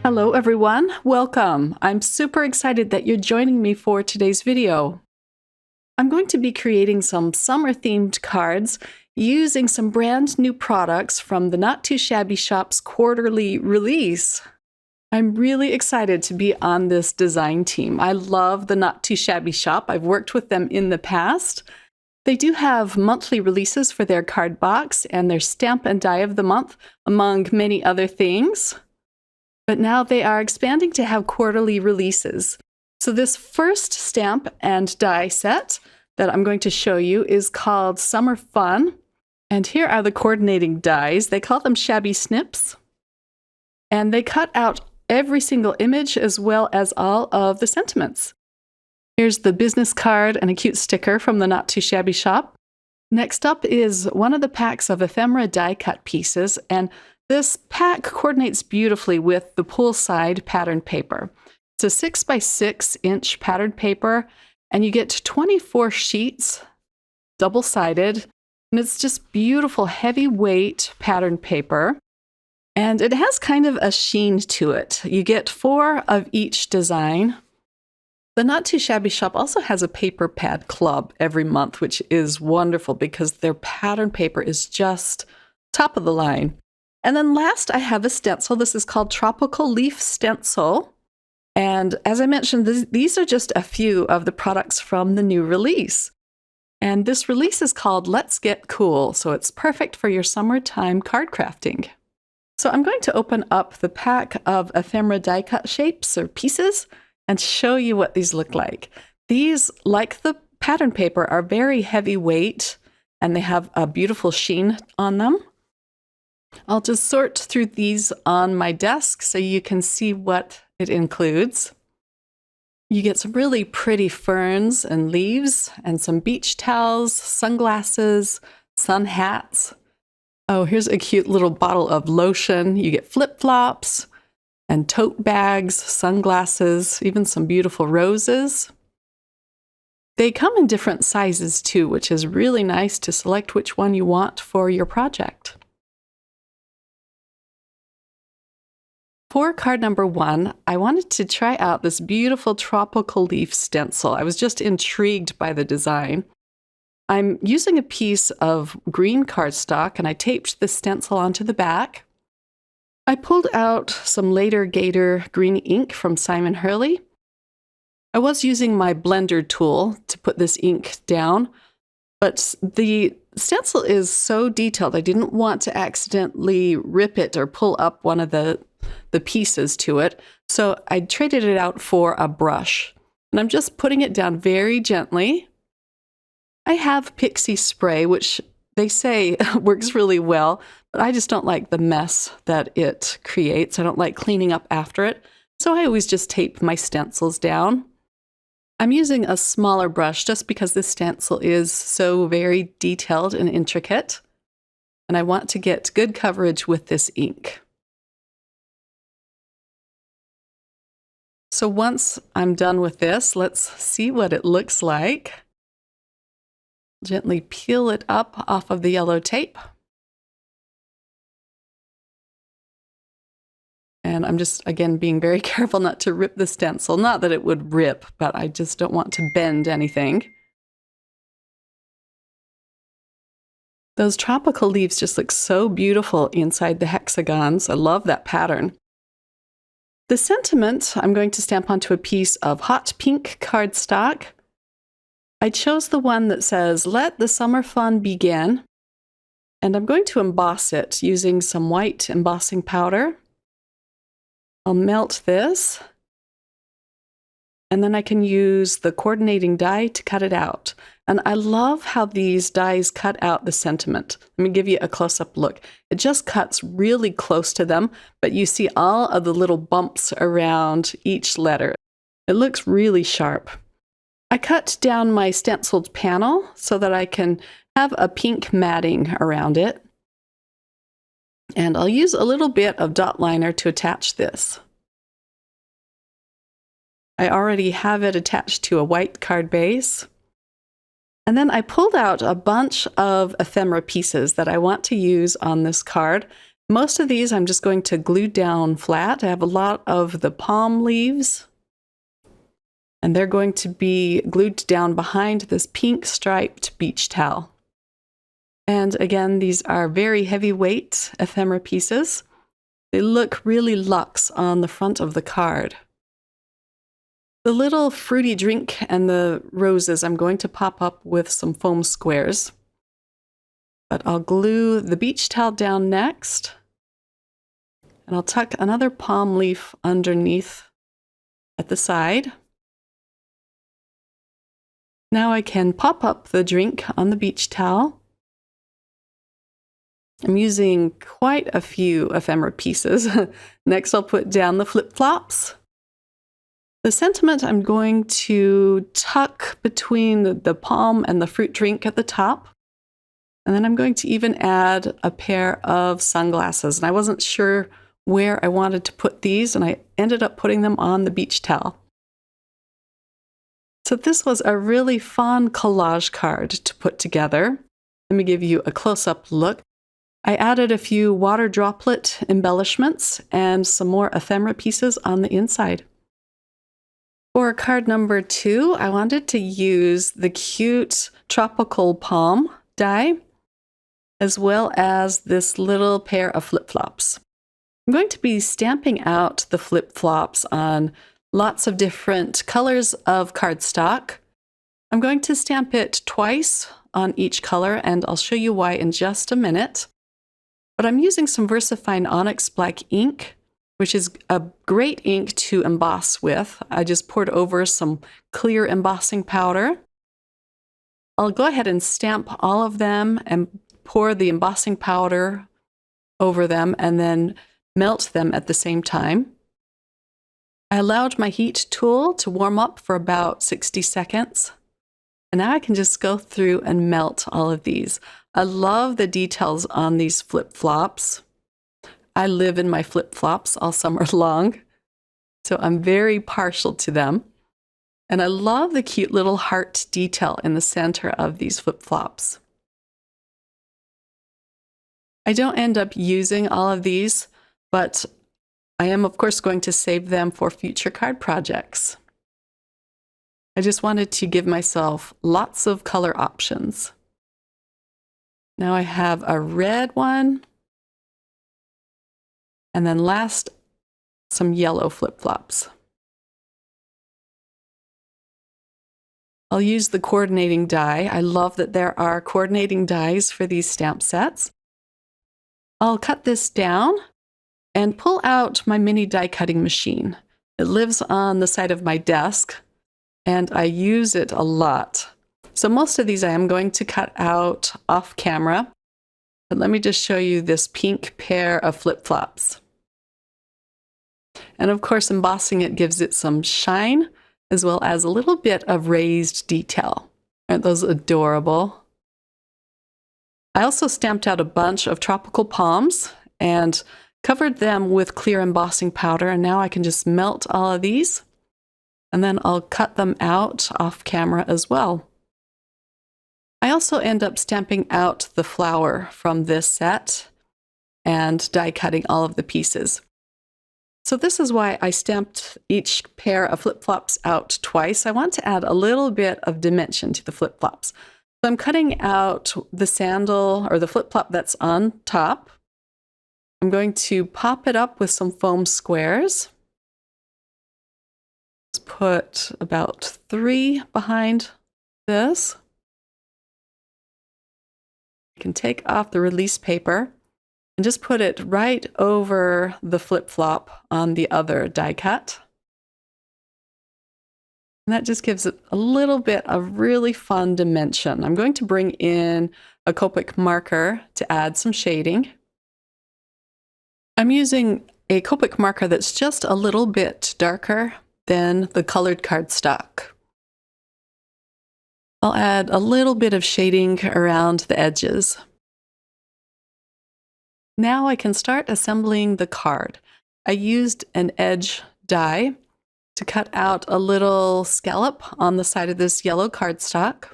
Hello everyone, welcome. I'm super excited that you're joining me for today's video. I'm going to be creating some summer-themed cards using some brand new products from the Not Too Shabby Shop's quarterly release. I'm really excited to be on this design team. I love the Not Too Shabby Shop. I've worked with them in the past. They do have monthly releases for their card box and their stamp and die of the month, among many other things. But now they are expanding to have quarterly releases. So this first stamp and die set that I'm going to show you is called Summer Fun. And here are the coordinating dies. They call them Shabby Snips. And they cut out every single image as well as all of the sentiments. Here's the business card and a cute sticker from the Not Too Shabby Shop. Next up is one of the packs of ephemera die cut pieces, and this pack coordinates beautifully with the poolside pattern paper. It's a 6 by 6 inch pattern paper, and you get 24 sheets, double-sided, and it's just beautiful, heavyweight pattern paper. And it has kind of a sheen to it. You get 4 of each design. The Not Too Shabby Shop also has a paper pad club every month, which is wonderful because their pattern paper is just top of the line. And then last, I have a stencil. This is called Tropical Leaf Stencil. And as I mentioned, these are just a few of the products from the new release. And this release is called Let's Get Cool, so it's perfect for your summertime card crafting. So I'm going to open up the pack of ephemera die cut shapes or pieces and show you what these look like. These, like the pattern paper, are very heavyweight and they have a beautiful sheen on them. I'll just sort through these on my desk so you can see what it includes. You get some really pretty ferns and leaves and some beach towels, sunglasses, sun hats. Oh, here's a cute little bottle of lotion. You get flip-flops and tote bags, sunglasses, even some beautiful roses. They come in different sizes too, which is really nice to select which one you want for your project. For card number 1, I wanted to try out this beautiful tropical leaf stencil. I was just intrigued by the design. I'm using a piece of green cardstock and I taped the stencil onto the back. I pulled out some Later Gator green ink from Simon Hurley. I was using my blender tool to put this ink down, but the stencil is so detailed I didn't want to accidentally rip it or pull up one of the pieces to it, so I traded it out for a brush. And I'm just putting it down very gently. I have Pixie spray, which they say works really well, but I just don't like the mess that it creates. I don't like cleaning up after it, so I always just tape my stencils down. I'm using a smaller brush just because this stencil is so very detailed and intricate, and I want to get good coverage with this ink. So once I'm done with this, let's see what it looks like. Gently peel it up off of the yellow tape. And I'm just, again, being very careful not to rip the stencil. Not that it would rip, but I just don't want to bend anything. Those tropical leaves just look so beautiful inside the hexagons. I love that pattern. The sentiment I'm going to stamp onto a piece of hot pink cardstock. I chose the one that says, "Let the summer fun begin." And I'm going to emboss it using some white embossing powder. I'll melt this. And then I can use the coordinating die to cut it out. And I love how these dies cut out the sentiment. Let me give you a close-up look. It just cuts really close to them, but you see all of the little bumps around each letter. It looks really sharp. I cut down my stenciled panel so that I can have a pink matting around it. And I'll use a little bit of dot liner to attach this. I already have it attached to a white card base. And then I pulled out a bunch of ephemera pieces that I want to use on this card. Most of these I'm just going to glue down flat. I have a lot of the palm leaves, and they're going to be glued down behind this pink striped beach towel. And again, these are very heavyweight ephemera pieces. They look really luxe on the front of the card. The little fruity drink and the roses I'm going to pop up with some foam squares. But I'll glue the beach towel down next. And I'll tuck another palm leaf underneath at the side. Now I can pop up the drink on the beach towel. I'm using quite a few ephemera pieces. Next, I'll put down the flip-flops. The sentiment I'm going to tuck between the palm and the fruit drink at the top. And then I'm going to even add a pair of sunglasses. And I wasn't sure where I wanted to put these, and I ended up putting them on the beach towel. So this was a really fun collage card to put together. Let me give you a close-up look. I added a few water droplet embellishments and some more ephemera pieces on the inside. For card number 2, I wanted to use the cute tropical palm die, as well as this little pair of flip-flops. I'm going to be stamping out the flip-flops on lots of different colors of cardstock. I'm going to stamp it twice on each color, and I'll show you why in just a minute. But I'm using some VersaFine Onyx Black ink, which is a great ink to emboss with. I just poured over some clear embossing powder. I'll go ahead and stamp all of them and pour the embossing powder over them and then melt them at the same time. I allowed my heat tool to warm up for about 60 seconds. And now I can just go through and melt all of these. I love the details on these flip-flops. I live in my flip-flops all summer long, so I'm very partial to them. And I love the cute little heart detail in the center of these flip-flops. I don't end up using all of these, but I am, of course, going to save them for future card projects. I just wanted to give myself lots of color options. Now I have a red one, and then last, some yellow flip-flops. I'll use the coordinating die. I love that there are coordinating dies for these stamp sets. I'll cut this down and pull out my mini die cutting machine. It lives on the side of my desk, and I use it a lot. So most of these I am going to cut out off camera. But let me just show you this pink pair of flip-flops. And of course, embossing it gives it some shine, as well as a little bit of raised detail. Aren't those adorable? I also stamped out a bunch of tropical palms and covered them with clear embossing powder, and now I can just melt all of these, and then I'll cut them out off camera as well. I also end up stamping out the flower from this set and die cutting all of the pieces. So this is why I stamped each pair of flip-flops out twice. I want to add a little bit of dimension to the flip-flops. So I'm cutting out the sandal or the flip-flop that's on top. I'm going to pop it up with some foam squares. Let's put about 3 behind this. I can take off the release paper and just put it right over the flip-flop on the other die cut. And that just gives it a little bit of really fun dimension. I'm going to bring in a Copic marker to add some shading. I'm using a Copic marker that's just a little bit darker than the colored cardstock. I'll add a little bit of shading around the edges. Now I can start assembling the card. I used an edge die to cut out a little scallop on the side of this yellow cardstock.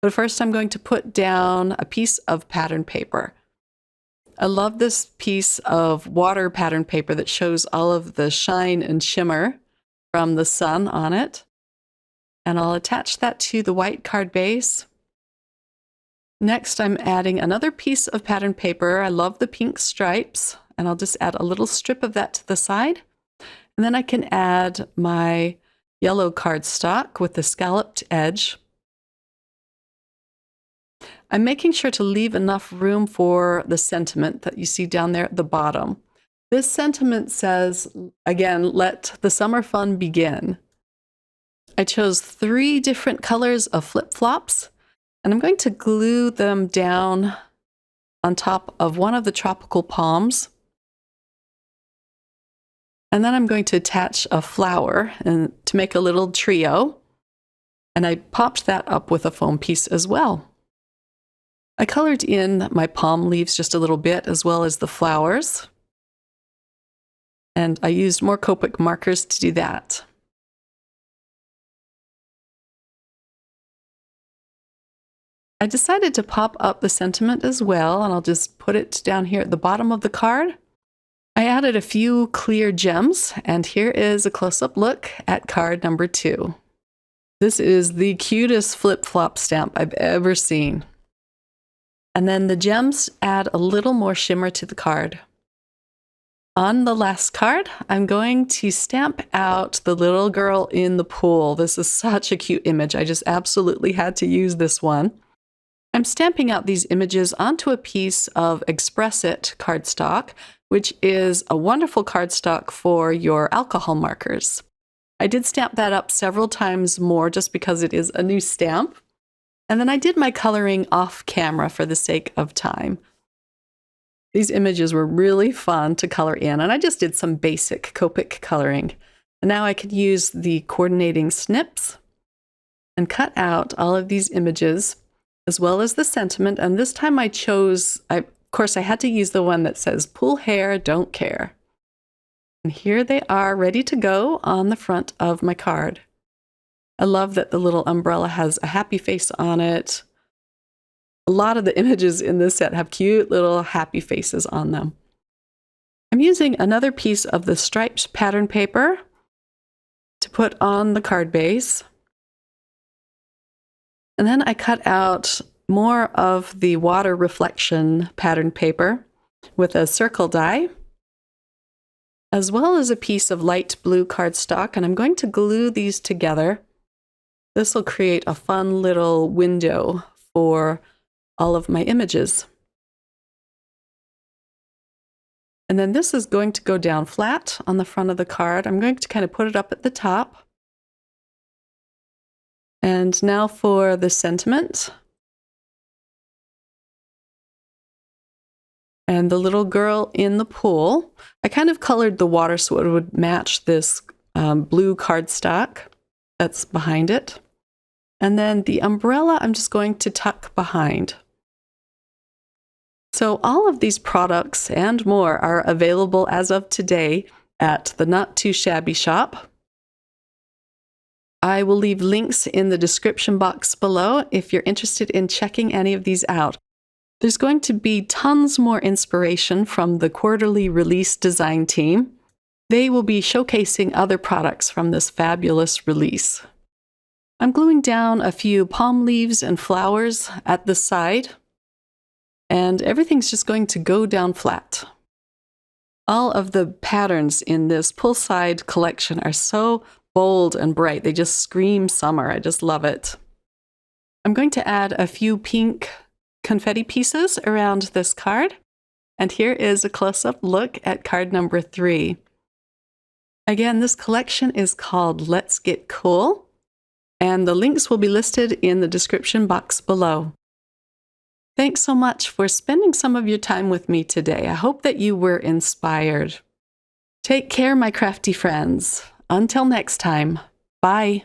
But first I'm going to put down a piece of pattern paper. I love this piece of water pattern paper that shows all of the shine and shimmer from the sun on it. And I'll attach that to the white card base. Next, I'm adding another piece of pattern paper. I love the pink stripes, and I'll just add a little strip of that to the side. And then I can add my yellow cardstock with the scalloped edge. I'm making sure to leave enough room for the sentiment that you see down there at the bottom. This sentiment says, again, let the summer fun begin. I chose 3 different colors of flip-flops, and I'm going to glue them down on top of one of the tropical palms. And then I'm going to attach a flower and to make a little trio. And I popped that up with a foam piece as well. I colored in my palm leaves just a little bit, as well as the flowers. And I used more Copic markers to do that. I decided to pop up the sentiment as well, and I'll just put it down here at the bottom of the card. I added a few clear gems, and here is a close-up look at card number 2. This is the cutest flip-flop stamp I've ever seen. And then the gems add a little more shimmer to the card. On the last card, I'm going to stamp out the little girl in the pool. This is such a cute image. I just absolutely had to use this one. I'm stamping out these images onto a piece of Express It cardstock, which is a wonderful cardstock for your alcohol markers. I did stamp that up several times more just because it is a new stamp. And then I did my coloring off camera for the sake of time. These images were really fun to color in, and I just did some basic Copic coloring. And now I can use the coordinating snips and cut out all of these images, as well as the sentiment. And this time I chose, of course, I had to use the one that says, "Pool hair, don't care." And here they are, ready to go on the front of my card. I love that the little umbrella has a happy face on it. A lot of the images in this set have cute little happy faces on them. I'm using another piece of the striped pattern paper to put on the card base. And then I cut out more of the water reflection pattern paper with a circle die, as well as a piece of light blue cardstock, and I'm going to glue these together. This will create a fun little window for all of my images. And then this is going to go down flat on the front of the card. I'm going to kind of put it up at the top. And now for the sentiment. And the little girl in the pool. I kind of colored the water so it would match this blue cardstock that's behind it. And then the umbrella I'm just going to tuck behind. So all of these products and more are available as of today at the Not Too Shabby shop. I will leave links in the description box below if you're interested in checking any of these out. There's going to be tons more inspiration from the quarterly release design team. They will be showcasing other products from this fabulous release. I'm gluing down a few palm leaves and flowers at the side, and everything's just going to go down flat. All of the patterns in this poolside collection are so bold and bright. They just scream summer. I just love it. I'm going to add a few pink confetti pieces around this card. And here is a close-up look at card number 3. Again, this collection is called Let's Get Cool, and the links will be listed in the description box below. Thanks so much for spending some of your time with me today. I hope that you were inspired. Take care, my crafty friends. Until next time, bye.